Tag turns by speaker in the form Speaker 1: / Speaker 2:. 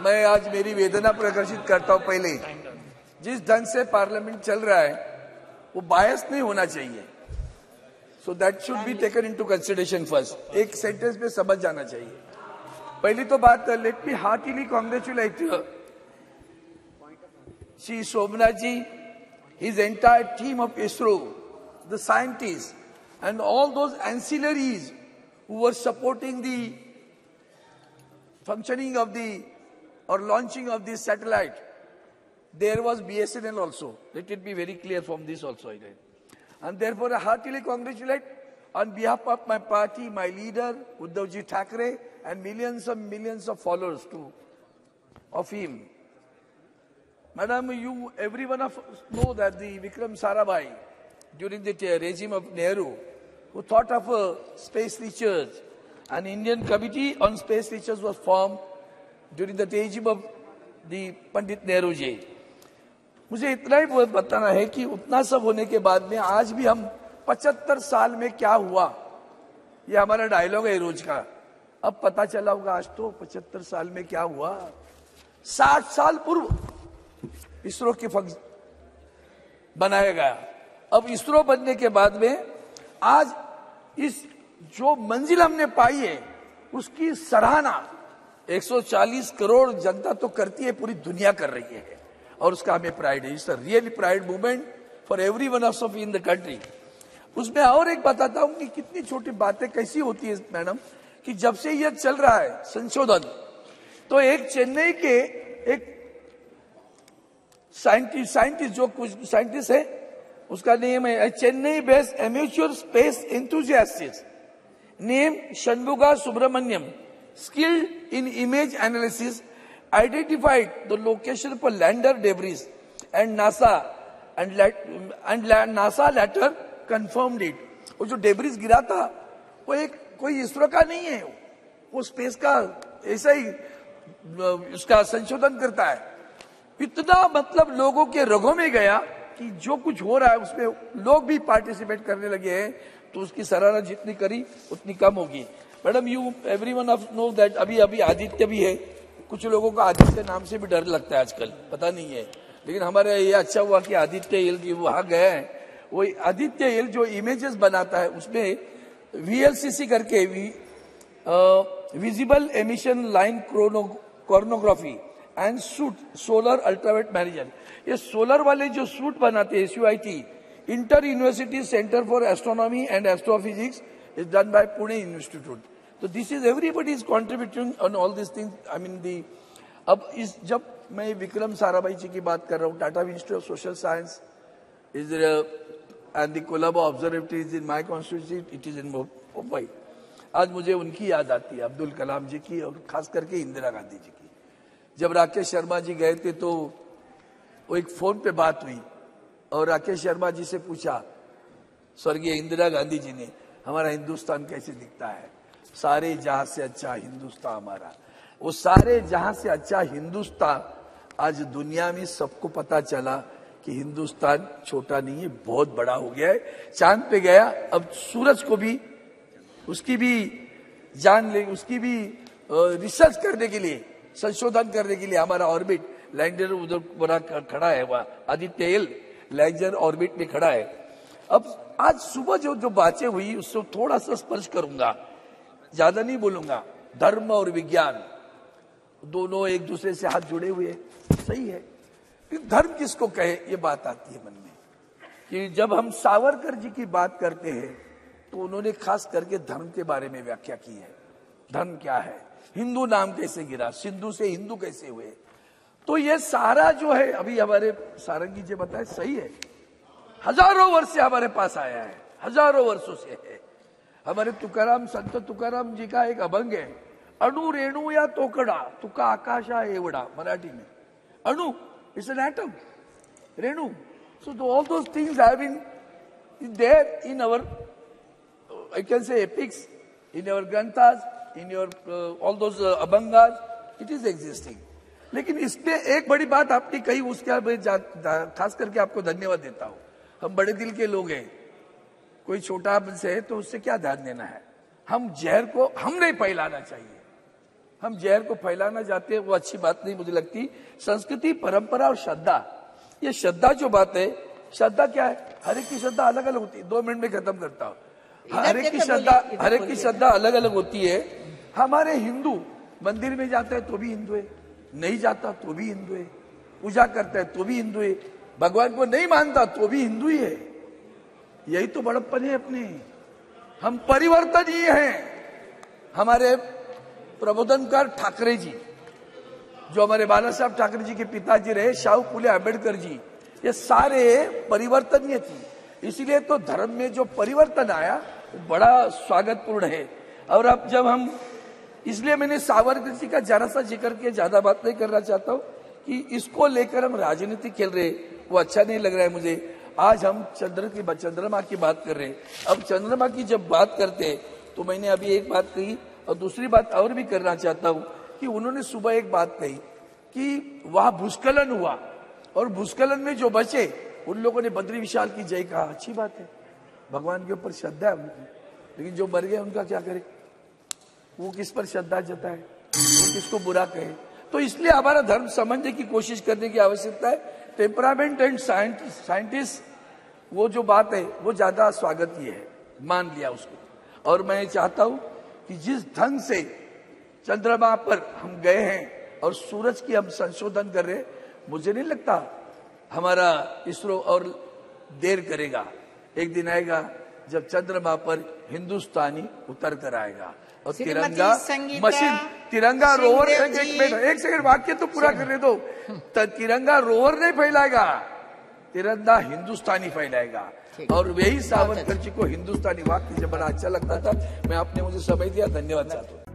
Speaker 1: मैं आज मेरी वेदना प्रदर्शित करता हूं। पहले जिस ढंग से पार्लियामेंट चल रहा है वो बायस नहीं होना चाहिए, so that should be taken into consideration first. एक सेंटेंस में समझ जाना चाहिए। पहली तो बात, let me heartily congratulate Shri Somnath ji, his entire team of ISRO, the scientists and all those ancillaries who were supporting the functioning of the or launching of this satellite. There was BSNL also. Let it be very clear from this also. And therefore I heartily congratulate on behalf of my party, my leader, Uddhavji Thackeray, and millions of followers too, of him. Madam, you, every one of us know that the Vikram Sarabhai, during the regime of Nehru, who thought of space research, an Indian committee on space research was formed during the regime of the Pandit Nehru ji. मुझे इतना ही बताना है कि उतना सब होने के बाद में आज भी हम 75 साल में क्या हुआ, ये हमारा डायलॉग है रोज का। अब पता चला होगा आज तो 75 साल में क्या हुआ। 60 साल पूर्व इसरो के बनाया गया। अब इसरो बनने के बाद में आज इस जो मंजिल हमने पाई है उसकी सराहना 140 करोड़ जनता तो करती है, पूरी दुनिया कर रही है और उसका हमें प्राइड है। It's a really pride movement for every one of in the country. उसमें और एक बताता हूं कि कितनी छोटी बातें कैसी होती है मैडम, कि जब से यह चल रहा है संशोधन, तो एक चेन्नई के एक साइंटिस्ट जो कुछ साइंटिस्ट है, उसका नेम है Chennai based amateur space enthusiast name Shanmuga Subramaniam, skilled in image analysis, identified the location for lander debris and NASA later confirmed it. वो जो डेब्रिस गिरा था वो एक कोई इसरो का नहीं है, वो स्पेस का ऐसा ही उसका संशोधन करता है। इतना मतलब लोगों के रगों में गया कि जो कुछ हो रहा है उसमें लोग भी पार्टिसिपेट करने लगे हैं, तो उसकी सराहना जितनी करी उतनी कम होगी। Madam, you everyone of know that अभी आदित्य भी है। कुछ लोगों को आदित्य नाम से भी डर लगता है आजकल, पता नहीं है, लेकिन हमारे ये अच्छा हुआ कि आदित्य एल की वहां गए हैं। वो आदित्य एल जो इमेजेस बनाता है उसमें VLCC करके visible emission line coronagraphy and suit solar ultraviolet मैरिजन, ये सोलर वाले जो सूट बनाते हैं SUIT, inter university centre for astronomy and astrophysics is done by Pune Institute. So this is everybody is contributing on all these things. I mean अब जब मैं विक्रम साराभाई जी की बात कर रहा हूँ, Tata institute of social science is and the Colombo Observatory is in my constituency, it is in Mumbai. आज मुझे उनकी याद आती है, अब्दुल कलाम जी की और खास करके इंदिरा गांधी जी की। जब राकेश शर्मा जी गए थे तो वो एक फोन पे बात हुई और राकेश शर्मा जी से पूछा स्वर्गीय इंदिरा गांधी जी ने, हमारा हिंदुस्तान कैसे दिखता है? सारे जहां से अच्छा हिंदुस्तान हमारा। वो सारे जहां से अच्छा हिंदुस्तान आज दुनिया में सबको पता चला कि हिंदुस्तान छोटा नहीं है, बहुत बड़ा हो गया है। चांद पे गया, अब सूरज को भी उसकी भी जान ले, उसकी भी रिसर्च करने के लिए, संशोधन करने के लिए हमारा ऑर्बिट लैंडर उधर बड़ा खड़ा है, वहां आदित्य एल लैंडर ऑर्बिट में खड़ा है। अब आज सुबह जो बातें हुई उससे थोड़ा सा स्पर्श करूंगा, ज्यादा नहीं बोलूंगा। धर्म और विज्ञान दोनों एक दूसरे से हाथ जुड़े हुए, सही है। धर्म किसको कहे, ये बात आती है मन में कि जब हम सावरकर जी की बात करते हैं तो उन्होंने खास करके धर्म के बारे में व्याख्या की है। धर्म क्या है, हिंदू नाम कैसे गिरा, सिंधु से हिंदू कैसे हुए। तो ये सारा जो है अभी हमारे सारंगी जी बताए, सही है। हजारों वर्ष से हमारे पास आया है, हजारों वर्षों से है। हमारे तुकाराम, संत तुकाराम जी का एक अभंग है, अणु रेणु या तोकड़ा तुका आकाशा एवढा। मराठी में अणु इट्स एन एटम, रेणु, so all those things have been there in our, I can say epics, in our ग्रंथास, इन योर ऑल दोज अभंगास, इट इज एग्जिस्टिंग। लेकिन इसमें एक बड़ी बात आपने कही, उसके खास करके आपको धन्यवाद देता हूं। हम बड़े दिल के लोग हैं, कोई छोटा से है तो उससे क्या ध्यान देना है। हम जहर को हम नहीं फैलाना चाहिए, हम जहर को फैलाना चाहते हैं, वो अच्छी बात नहीं मुझे लगती। संस्कृति, परंपरा और श्रद्धा, ये श्रद्धा जो बात है, श्रद्धा क्या है? हर एक की श्रद्धा अलग अलग होती है। 2 मिनट में खत्म करता हूँ। हर एक की श्रद्धा अलग अलग होती है। हमारे हिंदू मंदिर में जाता है तो भी हिंदू है, नहीं जाता तो भी हिंदू है, पूजा करता है तो भी हिंदू है, भगवान को नहीं मानता तो भी हिंदू ही है। यही तो बड़प्पन है अपने। हम परिवर्तनीय हैं। हमारे प्रबोधनकार ठाकरे जी, जो हमारे बाला साहब ठाकरे जी के पिताजी रहे, शाहू फुले अम्बेडकर जी, ये सारे परिवर्तनीय थे। इसीलिए तो धर्म में जो परिवर्तन आया वो बड़ा स्वागतपूर्ण है। और अब जब हम, इसलिए मैंने सावरकर जी का जरा सा जिक्र किया, ज्यादा बात नहीं करना चाहता हूँ कि इसको लेकर हम राजनीति खेल रहे, वो अच्छा नहीं लग रहा है मुझे। आज हम चंद्रमा की बात कर रहे हैं। अब चंद्रमा की जब बात करते हैं तो मैंने अभी एक बात कही और दूसरी बात और भी करना चाहता हूं कि उन्होंने सुबह एक बात कही कि वहां भूस्खलन हुआ और भूस्खलन में जो बचे उन लोगों ने बद्री विशाल की जय कहा। अच्छी बात है, भगवान के ऊपर श्रद्धा है उनकी, लेकिन जो मर गए उनका क्या करे? वो किस पर श्रद्धा जताए, वो किसको बुरा कहे? तो इसलिए हमारा धर्म समझने की कोशिश करने की आवश्यकता है। टेम्परामेंट एंड साइंटिस्ट, वो जो बात है वो ज्यादा स्वागतीय है, मान लिया उसको। और मैं चाहता हूं कि जिस ढंग से चंद्रमा पर हम गए हैं और सूरज की हम संशोधन कर रहे हैं, मुझे नहीं लगता हमारा इसरो और देर करेगा। एक दिन आएगा जब चंद्रमा पर हिंदुस्तानी उतर कर आएगा और तिरंगा मशीन, तिरंगा रोवर, एक सेकंड वाक्य तो पूरा करने दो। तिरंगा रोवर नहीं फैलाएगा, तिरंगा हिंदुस्तानी फैलाएगा। और वही सावरकर जी को हिंदुस्तानी वाक्य जब बड़ा अच्छा लगता था। मैं आपने मुझे समय दिया, धन्यवाद चाहता हूँ।